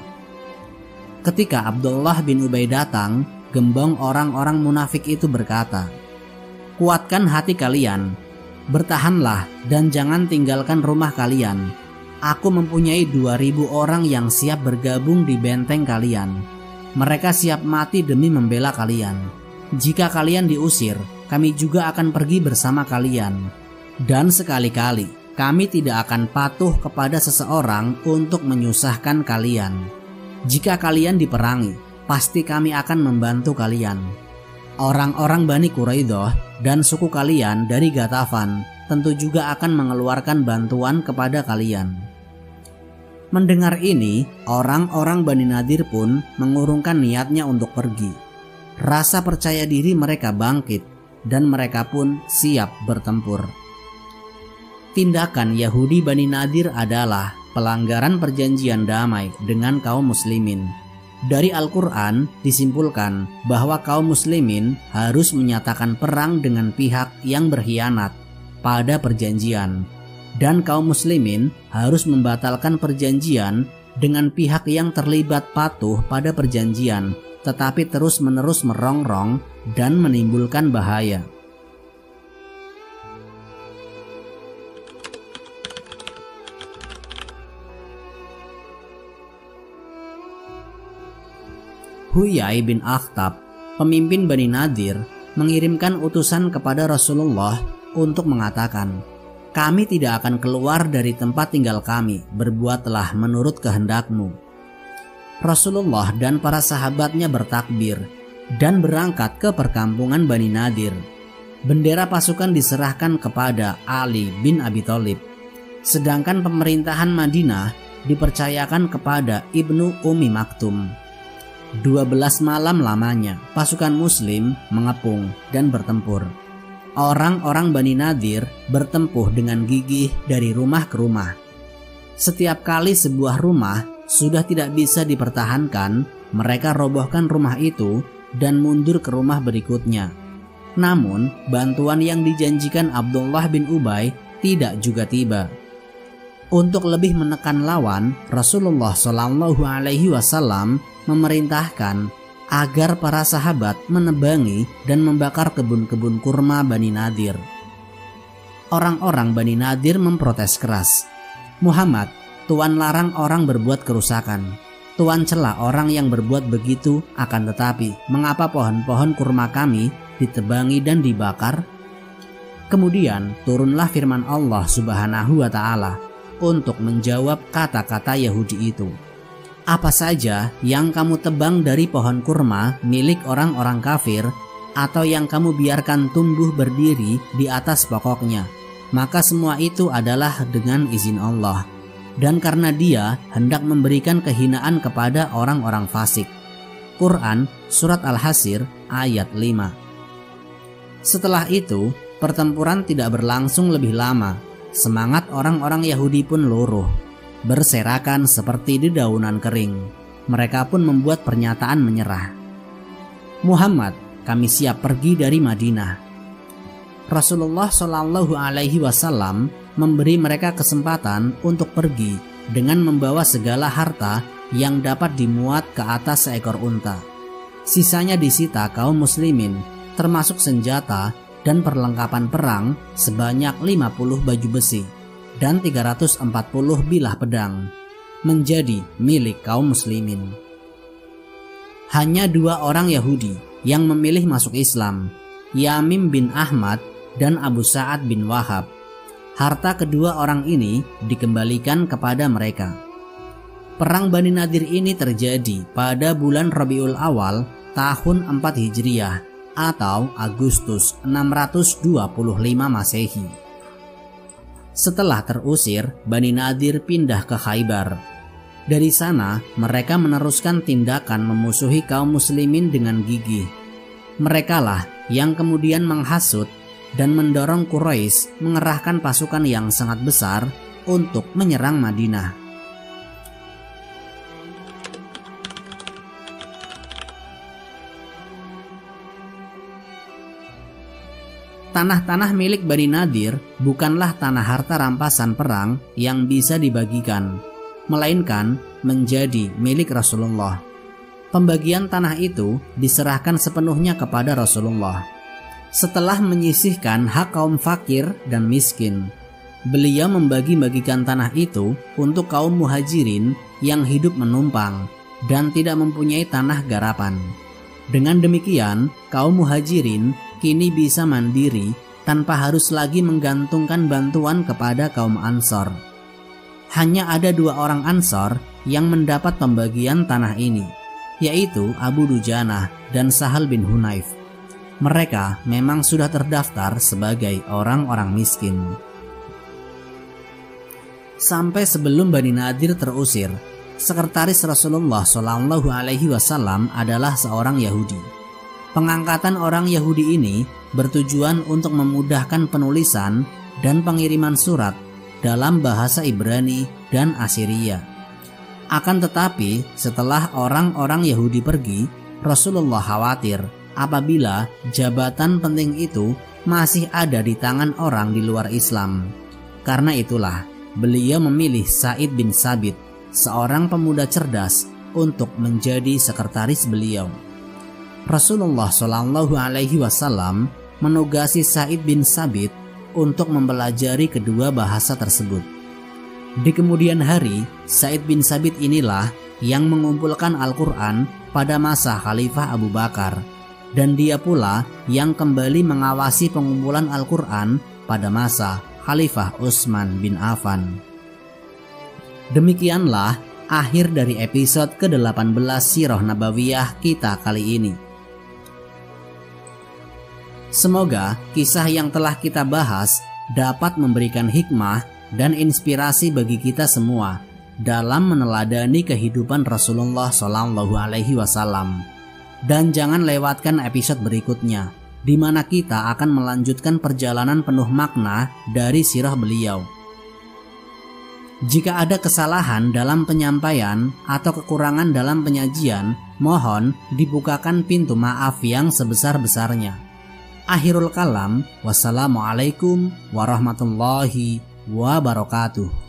Ketika Abdullah bin Ubay datang, gembong orang-orang munafik itu berkata, "Kuatkan hati kalian, bertahanlah dan jangan tinggalkan rumah kalian. Aku mempunyai 2000 orang yang siap bergabung di benteng kalian. Mereka siap mati demi membela kalian. Jika kalian diusir, kami juga akan pergi bersama kalian. Dan sekali-kali kami tidak akan patuh kepada seseorang untuk menyusahkan kalian. Jika kalian diperangi, pasti kami akan membantu kalian. Orang-orang Bani Quraidah dan suku kalian dari Ghatafan tentu juga akan mengeluarkan bantuan kepada kalian." Mendengar ini, orang-orang Bani Nadir pun mengurungkan niatnya untuk pergi. Rasa percaya diri mereka bangkit dan mereka pun siap bertempur. Tindakan Yahudi Bani Nadir adalah pelanggaran perjanjian damai dengan kaum muslimin. Dari Al-Quran disimpulkan bahwa kaum muslimin harus menyatakan perang dengan pihak yang berkhianat pada perjanjian, dan kaum muslimin harus membatalkan perjanjian dengan pihak yang terlibat patuh pada perjanjian tetapi terus-menerus merongrong dan menimbulkan bahaya. Huyai bin Akhtab, pemimpin Bani Nadir, mengirimkan utusan kepada Rasulullah untuk mengatakan, "Kami tidak akan keluar dari tempat tinggal kami, berbuatlah menurut kehendakmu." Rasulullah dan para sahabatnya bertakbir dan berangkat ke perkampungan Bani Nadir. Bendera pasukan diserahkan kepada Ali bin Abi Thalib, sedangkan pemerintahan Madinah dipercayakan kepada Ibnu Ummi Maktum. 12 malam lamanya pasukan muslim mengepung dan bertempur. Orang-orang Bani Nadir bertempuh dengan gigih dari rumah ke rumah. Setiap kali sebuah rumah sudah tidak bisa dipertahankan, mereka robohkan rumah itu dan mundur ke rumah berikutnya. Namun bantuan yang dijanjikan Abdullah bin Ubay tidak juga tiba. Untuk lebih menekan lawan, Rasulullah SAW memerintahkan agar para sahabat menebangi dan membakar kebun-kebun kurma Bani Nadir. Orang-orang Bani Nadir memprotes keras. "Muhammad, Tuan larang orang berbuat kerusakan. Tuan cela orang yang berbuat begitu, akan tetapi mengapa pohon-pohon kurma kami ditebangi dan dibakar?" Kemudian turunlah firman Allah Subhanahu wa Ta'ala untuk menjawab kata-kata Yahudi itu. "Apa saja yang kamu tebang dari pohon kurma milik orang-orang kafir atau yang kamu biarkan tumbuh berdiri di atas pokoknya, maka semua itu adalah dengan izin Allah, dan karena Dia hendak memberikan kehinaan kepada orang-orang fasik." Quran Surat Al-Hasr ayat 5. Setelah itu, pertempuran tidak berlangsung lebih lama. Semangat orang-orang Yahudi pun luruh, berserakan seperti dedaunan kering. Mereka pun membuat pernyataan menyerah. "Muhammad, kami siap pergi dari Madinah." Rasulullah SAW memberi mereka kesempatan untuk pergi dengan membawa segala harta yang dapat dimuat ke atas seekor unta. Sisanya disita kaum muslimin, termasuk senjata dan perlengkapan perang sebanyak 50 baju besi dan 340 bilah pedang, menjadi milik kaum muslimin. Hanya 2 orang Yahudi yang memilih masuk Islam, Yamim bin Ahmad dan Abu Sa'ad bin Wahab. Harta kedua orang ini dikembalikan kepada mereka. Perang Bani Nadir ini terjadi pada bulan Rabiul Awal tahun 4 Hijriah atau Agustus 625 Masehi. Setelah terusir, Bani Nadir pindah ke Khaybar. Dari sana, mereka meneruskan tindakan memusuhi kaum muslimin dengan gigih. Merekalah yang kemudian menghasut dan mendorong Quraisy mengerahkan pasukan yang sangat besar untuk menyerang Madinah. Tanah-tanah milik Bani Nadir bukanlah tanah harta rampasan perang yang bisa dibagikan, melainkan menjadi milik Rasulullah. Pembagian tanah itu diserahkan sepenuhnya kepada Rasulullah. Setelah menyisihkan hak kaum fakir dan miskin, beliau membagi-bagikan tanah itu untuk kaum muhajirin yang hidup menumpang dan tidak mempunyai tanah garapan. Dengan demikian, kaum muhajirin kini bisa mandiri tanpa harus lagi menggantungkan bantuan kepada kaum Ansor. Hanya ada 2 orang Ansor yang mendapat pembagian tanah ini, yaitu Abu Dujanah dan Sahal bin Hunayf. Mereka memang sudah terdaftar sebagai orang-orang miskin. Sampai sebelum Bani Nadir terusir, sekretaris Rasulullah Shallallahu Alaihi Wasallam adalah seorang Yahudi. Pengangkatan orang Yahudi ini bertujuan untuk memudahkan penulisan dan pengiriman surat dalam bahasa Ibrani dan Assyria. Akan tetapi, setelah orang-orang Yahudi pergi, Rasulullah khawatir apabila jabatan penting itu masih ada di tangan orang di luar Islam. Karena itulah, beliau memilih Sa'id bin Sabit, seorang pemuda cerdas, untuk menjadi sekretaris beliau. Rasulullah Shallallahu Alaihi Wasallam menugasi Sa'id bin Sabit untuk mempelajari kedua bahasa tersebut. Di kemudian hari, Sa'id bin Sabit inilah yang mengumpulkan Al-Quran pada masa Khalifah Abu Bakar, dan dia pula yang kembali mengawasi pengumpulan Al-Quran pada masa Khalifah Utsman bin Affan. Demikianlah akhir dari episode ke-18 Sirah Nabawiyah kita kali ini. Semoga kisah yang telah kita bahas dapat memberikan hikmah dan inspirasi bagi kita semua dalam meneladani kehidupan Rasulullah Shallallahu Alaihi Wasallam. Dan jangan lewatkan episode berikutnya, di mana kita akan melanjutkan perjalanan penuh makna dari sirah beliau. Jika ada kesalahan dalam penyampaian atau kekurangan dalam penyajian, mohon dibukakan pintu maaf yang sebesar-besarnya. Akhirul kalam, wassalamualaikum warahmatullahi wabarakatuh.